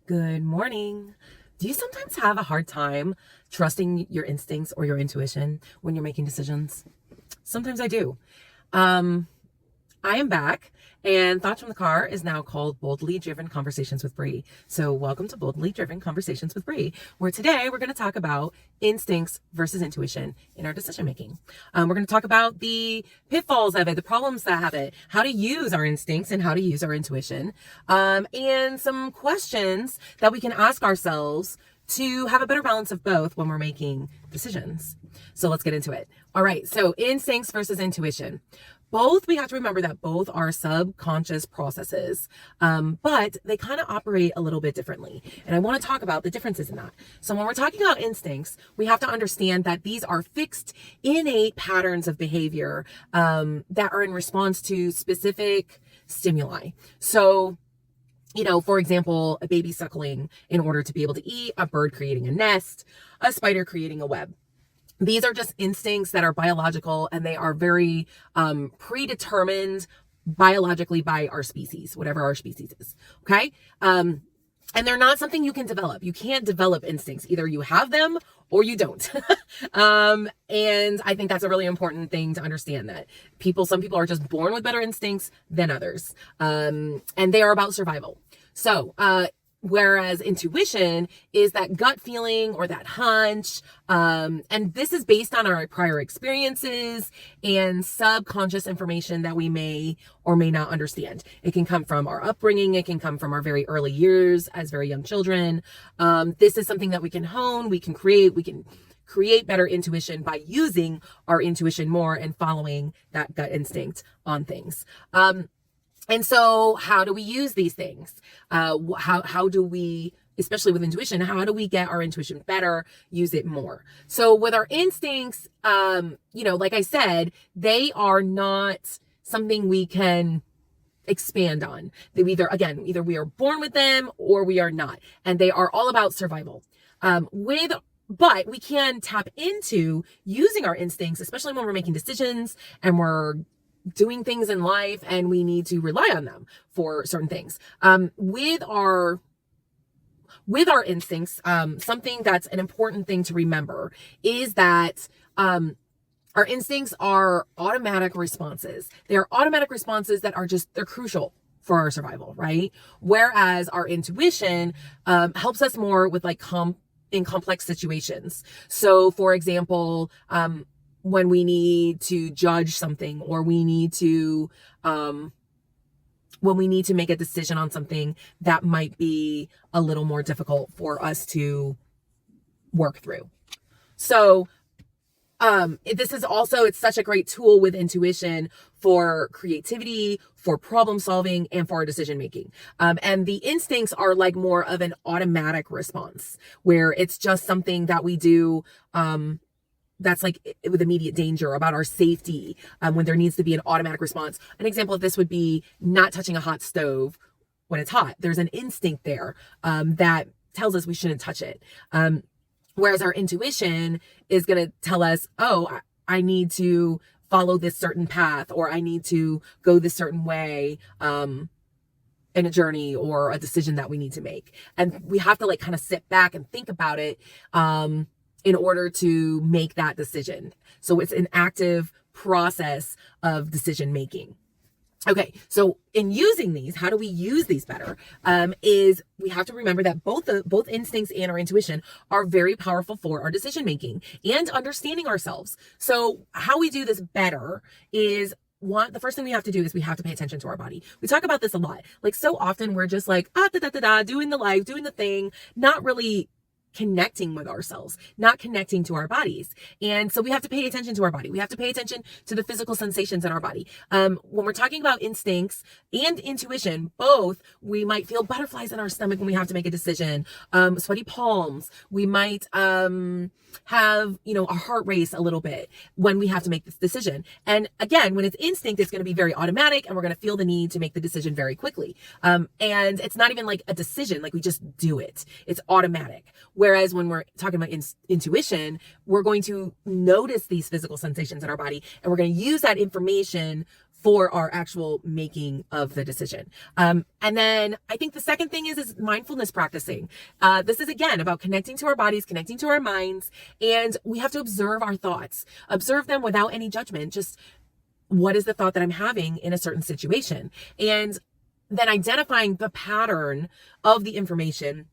Good morning. Do you sometimes have a hard time trusting your instincts or your intuition when you're making decisions? Sometimes I do. I am back, and Thoughts from the Car is now called Boldly Driven Conversations with Bree. So welcome to Boldly Driven Conversations with Bree, where today we're going to talk about instincts versus intuition in our decision making. We're going to talk about the pitfalls of it, the problems that have it, how to use our instincts and how to use our intuition, and some questions that we can ask ourselves to have a better balance of both when we're making decisions. So let's get into it. All right. So instincts versus intuition. We have to remember that both are subconscious processes, but they kind of operate a little bit differently. And I want to talk about the differences in that. So when we're talking about instincts, we have to understand that these are fixed, innate patterns of behavior that are in response to specific stimuli. So, for example, a baby suckling in order to be able to eat, a bird creating a nest, a spider creating a web. These are just instincts that are biological, and they are very predetermined biologically by our species, whatever our species is. Okay. And they're not something you can develop. You can't develop instincts. Either you have them or you don't. And I think that's a really important thing to understand, that some people are just born with better instincts than others. And they are about survival. So, whereas intuition is that gut feeling or that hunch. And this is based on our prior experiences and subconscious information that we may or may not understand. It can come from our upbringing. It can come from our very early years as very young children. This is something that we can hone, we can create better intuition by using our intuition more and following that gut instinct on things. And so how do we use these things? How do we, especially with intuition, how do we get our intuition better, use it more? So with our instincts, like I said, they are not something we can expand on. They either we are born with them or we are not. And they are all about survival. But we can tap into using our instincts, especially when we're making decisions and we're doing things in life and we need to rely on them for certain things. With our instincts, something that's an important thing to remember is that our instincts are automatic responses. They are automatic responses that they're crucial for our survival, right? Whereas our intuition helps us more with in complex situations. So for example, when we need to judge something, or when we need to make a decision on something that might be a little more difficult for us to work through. So it's such a great tool with intuition for creativity, for problem solving, and for our decision making. And the instincts are like more of an automatic response, where it's just something that we do that's like with immediate danger, about our safety, when there needs to be an automatic response. An example of this would be not touching a hot stove when it's hot. There's an instinct there that tells us we shouldn't touch it. Whereas our intuition is going to tell us, oh, I need to follow this certain path, or I need to go this certain way in a journey or a decision that we need to make. And we have to kind of sit back and think about it in order to make that decision. So it's an active process of decision making. Okay, so in using these, how do we use these better? Is we have to remember that both instincts and our intuition are very powerful for our decision making and understanding ourselves. So how we do this better is the first thing we have to do is we have to pay attention to our body. We talk about this a lot. So often we're just doing the life, doing the thing, not really connecting with ourselves, not connecting to our bodies. And so we have to pay attention to our body. We have to pay attention to the physical sensations in our body. When we're talking about instincts and intuition, both, we might feel butterflies in our stomach when we have to make a decision, sweaty palms. We might have, a heart race a little bit when we have to make this decision. And again, when it's instinct, it's going to be very automatic, and we're going to feel the need to make the decision very quickly. And it's not even like a decision, we just do it. It's automatic. Whereas when we're talking about intuition, we're going to notice these physical sensations in our body, and we're going to use that information for our actual making of the decision. And then I think the second thing is mindfulness practicing. This is again about connecting to our bodies, connecting to our minds, and we have to observe our thoughts, observe them without any judgment. Just what is the thought that I'm having in a certain situation? And then identifying the pattern of the information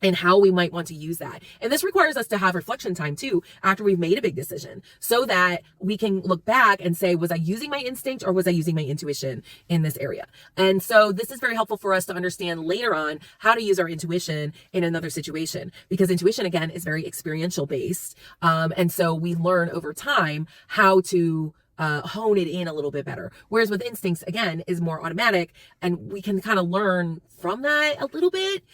and how we might want to use that. And this requires us to have reflection time too, after we've made a big decision, so that we can look back and say, was I using my instinct or was I using my intuition in this area? And so this is very helpful for us to understand later on how to use our intuition in another situation, because intuition, again, is very experiential based. And so we learn over time how to hone it in a little bit better. Whereas with instincts, again, is more automatic, and we can kind of learn from that a little bit.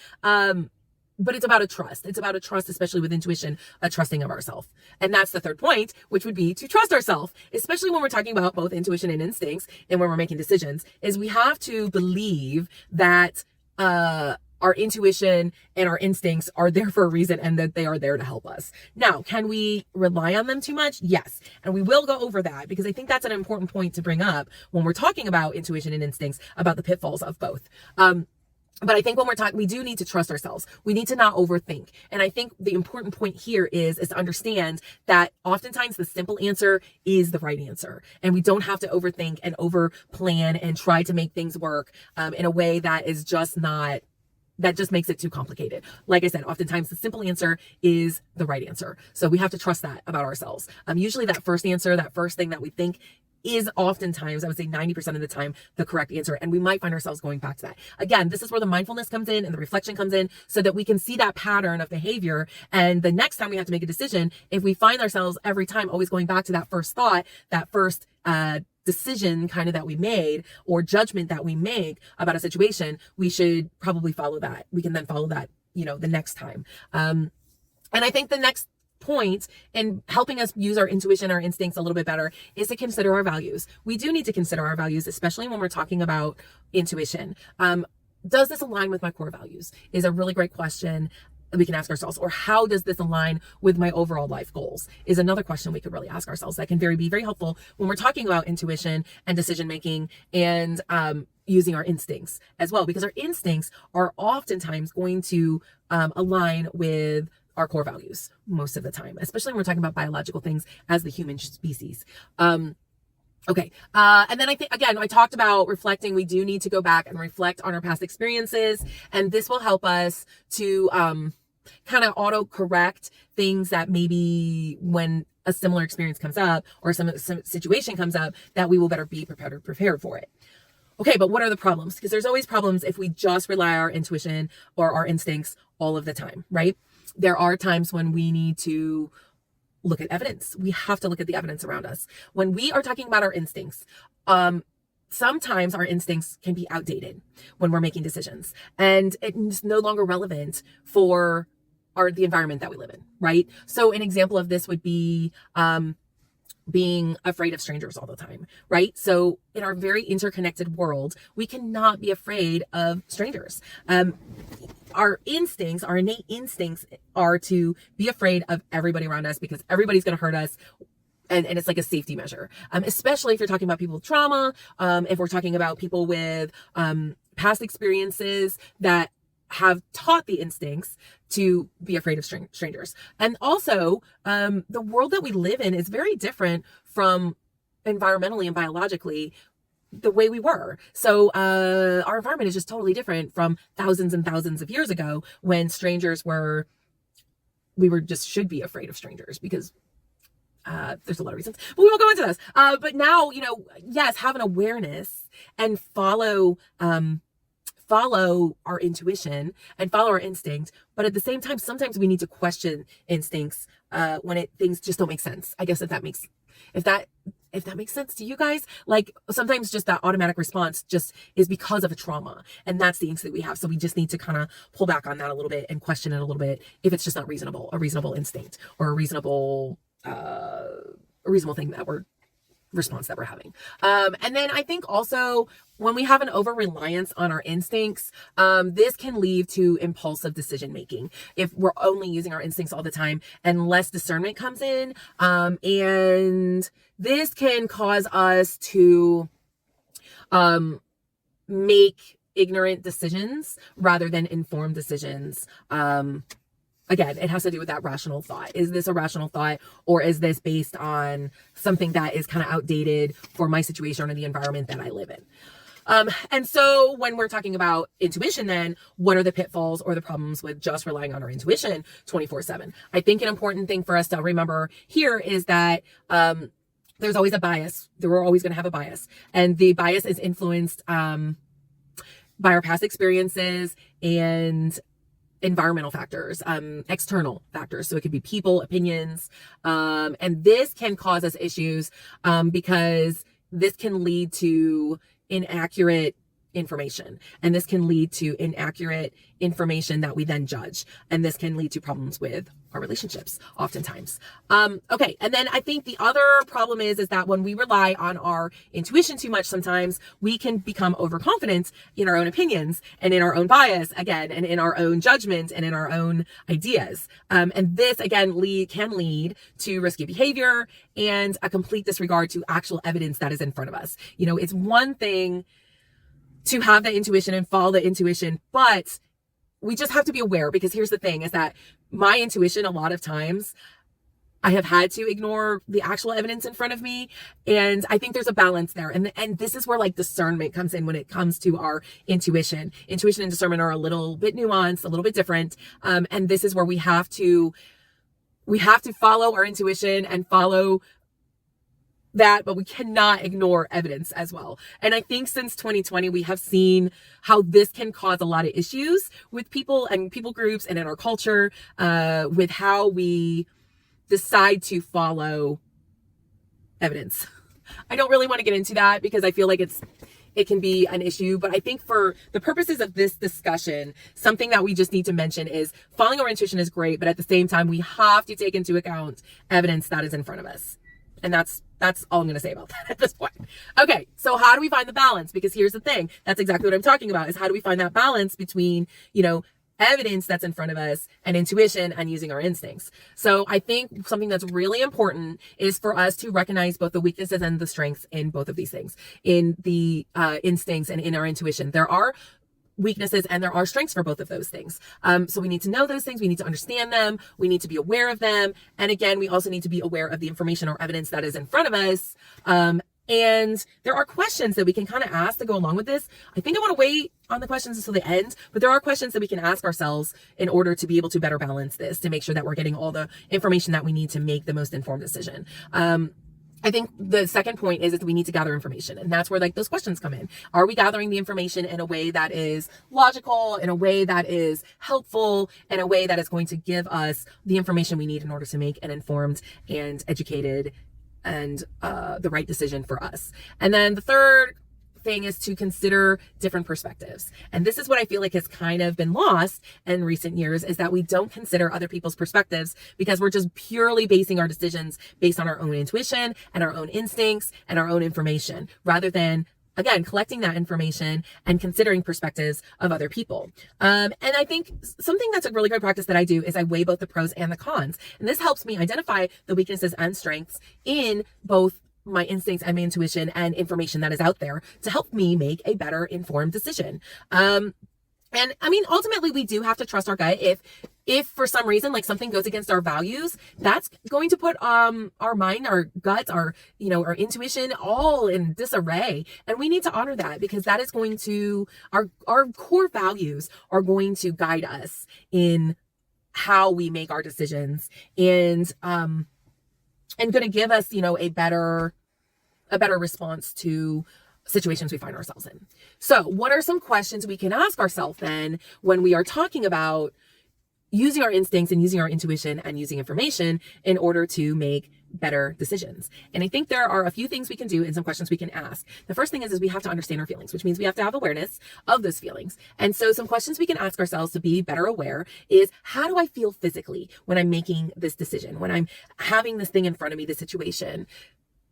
But it's about a trust. It's about a trust, especially with intuition, a trusting of ourselves. And that's the third point, which would be to trust ourselves, especially when we're talking about both intuition and instincts and when we're making decisions, is we have to believe that our intuition and our instincts are there for a reason and that they are there to help us. Now, can we rely on them too much? Yes. And we will go over that, because I think that's an important point to bring up when we're talking about intuition and instincts, about the pitfalls of both. But I think when we're talking, we do need to trust ourselves. We need to not overthink. And I think the important point here is to understand that oftentimes the simple answer is the right answer. And we don't have to overthink and over plan and try to make things work in a way that is just not, that just makes it too complicated. Like I said, oftentimes the simple answer is the right answer. So we have to trust that about ourselves. Usually that first answer, that first thing that we think, is oftentimes, I would say 90% of the time, the correct answer. And we might find ourselves going back to that. Again, this is where the mindfulness comes in and the reflection comes in, so that we can see that pattern of behavior. And the next time we have to make a decision, if we find ourselves every time always going back to that first thought, that first decision kind of that we made, or judgment that we make about a situation, we should probably follow that. We can then follow that, the next time. And I think the next point in helping us use our intuition, our instincts a little bit better, is to consider our values. We do need to consider our values, especially when we're talking about intuition. Does this align with my core values? Is a really great question we can ask ourselves. Or how does this align with my overall life goals, is another question we could really ask ourselves that can be very helpful when we're talking about intuition and decision making, and using our instincts as well, because our instincts are oftentimes going to align with our core values most of the time, especially when we're talking about biological things as the human species. Okay. And then I think, again, I talked about reflecting. We do need to go back and reflect on our past experiences. And this will help us to kind of auto correct things that maybe when a similar experience comes up or some situation comes up, that we will better be prepared for it. Okay, but what are the problems? Because there's always problems if we just rely on our intuition or our instincts all of the time, right? There are times when we need to look at evidence. We have to look at the evidence around us. When we are talking about our instincts, sometimes our instincts can be outdated when we're making decisions, and it's no longer relevant for the environment that we live in, right? So an example of this would be being afraid of strangers all the time, right? So in our very interconnected world, we cannot be afraid of strangers. Our instincts, our innate instincts, are to be afraid of everybody around us, because everybody's going to hurt us. And it's like a safety measure, especially if you're talking about people with trauma, if we're talking about people with past experiences that have taught the instincts to be afraid of strangers. And also, the world that we live in is very different from environmentally and biologically the way we were. So our environment is just totally different from thousands and thousands of years ago, when should be afraid of strangers, because there's a lot of reasons, but we won't go into those. But now, yes, have an awareness and follow our intuition and follow our instinct. But at the same time, sometimes we need to question instincts when things just don't make sense. I guess if that makes sense to you guys. Like, sometimes just that automatic response just is because of a trauma, and that's the instinct we have. So we just need to kind of pull back on that a little bit and question it a little bit if it's just not a reasonable instinct or a reasonable thing response that we're having. And then I think also, when we have an over-reliance on our instincts, this can lead to impulsive decision making. If we're only using our instincts all the time and less discernment comes in, and this can cause us to make ignorant decisions rather than informed decisions. Again, it has to do with that rational thought. Is this a rational thought, or is this based on something that is kind of outdated for my situation or the environment that I live in? And so when we're talking about intuition, then what are the pitfalls or the problems with just relying on our intuition 24/7? I think an important thing for us to remember here is that, there's always a bias. We're always going to have a bias, and the bias is influenced, by our past experiences and environmental factors, external factors. So it could be people, opinions, and this can cause us issues, because this can lead to inaccurate information, and this can lead to inaccurate information that we then judge, and this can lead to problems with our relationships oftentimes. Okay, and then I think the other problem is that when we rely on our intuition too much, sometimes we can become overconfident in our own opinions and in our own bias, again, and in our own judgment and in our own ideas. And this again can lead to risky behavior and a complete disregard to actual evidence that is in front of us. You know, it's one thing to have the intuition and follow the intuition, but we just have to be aware, because here's the thing is that my intuition, a lot of times I have had to ignore the actual evidence in front of me. And I think there's a balance there. And this is where like discernment comes in when it comes to our intuition. Intuition and discernment are a little bit nuanced, a little bit different. And this is where we have to follow our intuition and follow that, but we cannot ignore evidence as well. And I think since 2020, we have seen how this can cause a lot of issues with people and people groups and in our culture, with how we decide to follow evidence. I don't really want to get into that because I feel like it can be an issue, but I think for the purposes of this discussion, something that we just need to mention is following our intuition is great, but at the same time, we have to take into account evidence that is in front of us. And that's all I'm going to say about that at this point. Okay, so how do we find the balance? Because here's the thing. That's exactly what I'm talking about, is how do we find that balance between, evidence that's in front of us and intuition and using our instincts. So I think something that's really important is for us to recognize both the weaknesses and the strengths in both of these things, in the instincts and in our intuition. There are weaknesses and there are strengths for both of those things. So we need to know those things. We need to understand them. We need to be aware of them. And again, we also need to be aware of the information or evidence that is in front of us. And there are questions that we can kind of ask to go along with this. I think I want to wait on the questions until the end, but there are questions that we can ask ourselves in order to be able to better balance this, to make sure that we're getting all the information that we need to make the most informed decision. I think the second point is that we need to gather information, and that's where like those questions come in. Are we gathering the information in a way that is logical, in a way that is helpful, in a way that is going to give us the information we need in order to make an informed and educated and the right decision for us? And then the third thing is to consider different perspectives. And this is what I feel like has kind of been lost in recent years, is that we don't consider other people's perspectives because we're just purely basing our decisions based on our own intuition and our own instincts and our own information, rather than, again, collecting that information and considering perspectives of other people. And I think something that's a really good practice that I do is I weigh both the pros and the cons. And this helps me identify the weaknesses and strengths in both my instincts and my intuition and information that is out there to help me make a better informed decision. And I mean, ultimately we do have to trust our gut. If for some reason, like something goes against our values, that's going to put, our mind, our guts, our intuition all in disarray. And we need to honor that, because that is going to, our core values are going to guide us in how we make our decisions, and going to give us, a better response to situations we find ourselves in. So what are some questions we can ask ourselves then when we are talking about using our instincts and using our intuition and using information in order to make better decisions? And I think there are a few things we can do and some questions we can ask. The first thing is we have to understand our feelings, which means we have to have awareness of those feelings. And so some questions we can ask ourselves to be better aware is, how do I feel physically when I'm making this decision, when I'm having this thing in front of me, this situation?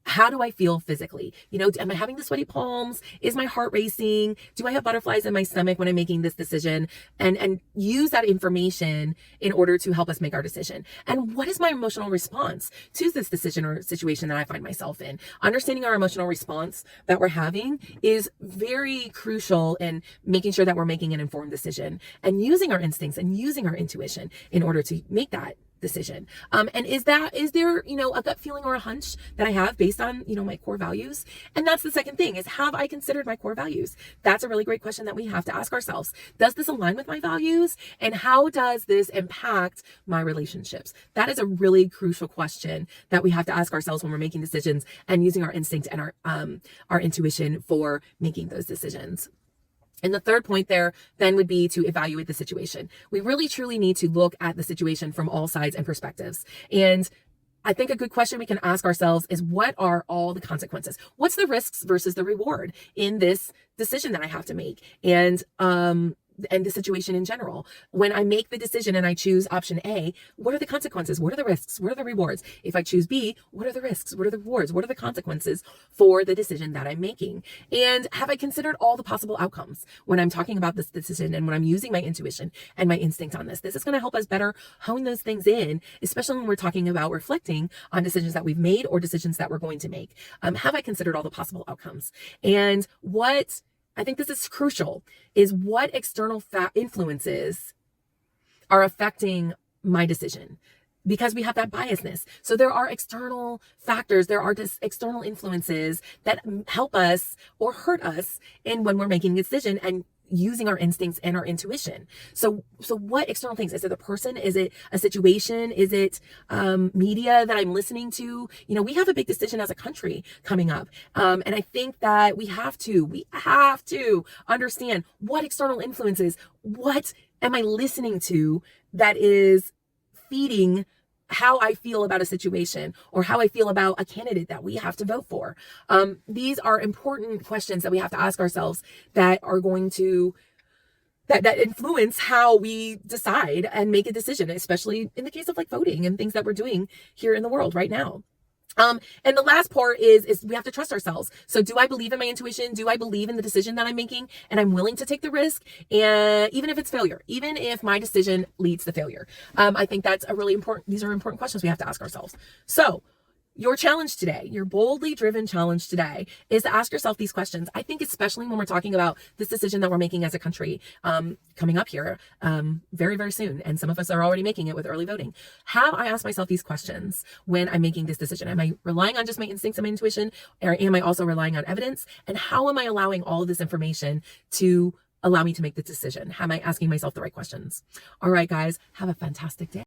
How do I feel physically? You know, am I having the sweaty palms? Is my heart racing? Do I have butterflies in my stomach when I'm making this decision? And use that information in order to help us make our decision. And what is my emotional response to this decision or situation that I find myself in? Understanding our emotional response that we're having is very crucial in making sure that we're making an informed decision and using our instincts and using our intuition in order to make that decision. And is there, you know, a gut feeling or a hunch that I have based on, you know, my core values? And that's the second thing, is, have I considered my core values? That's a really great question that we have to ask ourselves. Does this align with my values? And how does this impact my relationships? That is a really crucial question that we have to ask ourselves when we're making decisions and using our instinct and our intuition for making those decisions. And the third point there then would be to evaluate the situation. We really truly need to look at the situation from all sides and perspectives. And I think a good question we can ask ourselves is, what are all the consequences? What's the risks versus the reward in this decision that I have to make? And the situation in general. When I make the decision and I choose option A, what are the consequences? What are the risks? What are the rewards? If I choose B, what are the risks? What are the rewards? What are the consequences for the decision that I'm making? And have I considered all the possible outcomes when I'm talking about this decision and when I'm using my intuition and my instinct on this? This is going to help us better hone those things in, especially when we're talking about reflecting on decisions that we've made or decisions that we're going to make. Have I considered all the possible outcomes? And what I think this is crucial, is what external influences are affecting my decision, because we have that biasness. So there are external factors, there are external influences that help us or hurt us in when we're making a decision and using our instincts and our intuition. So what external things? Is it a person? Is it a situation? Is it media that I'm listening to? You know, we have a big decision as a country coming up. And I think that we have to understand what external influences, what am I listening to that is feeding how I feel about a situation or how I feel about a candidate that we have to vote for. These are important questions that we have to ask ourselves that are going to that influence how we decide and make a decision, especially in the case of like voting and things that we're doing here in the world right now. And the last part is we have to trust ourselves. So do I believe in my intuition? Do I believe in the decision that I'm making? And I'm willing to take the risk, and even if it's failure, even if my decision leads to failure. I think that's these are important questions we have to ask ourselves. So your challenge today, your boldly driven challenge today, is to ask yourself these questions. I think especially when we're talking about this decision that we're making as a country, coming up here very, very soon. And some of us are already making it with early voting. Have I asked myself these questions when I'm making this decision? Am I relying on just my instincts and my intuition? Or am I also relying on evidence? And how am I allowing all of this information to allow me to make the decision? Am I asking myself the right questions? All right, guys, have a fantastic day.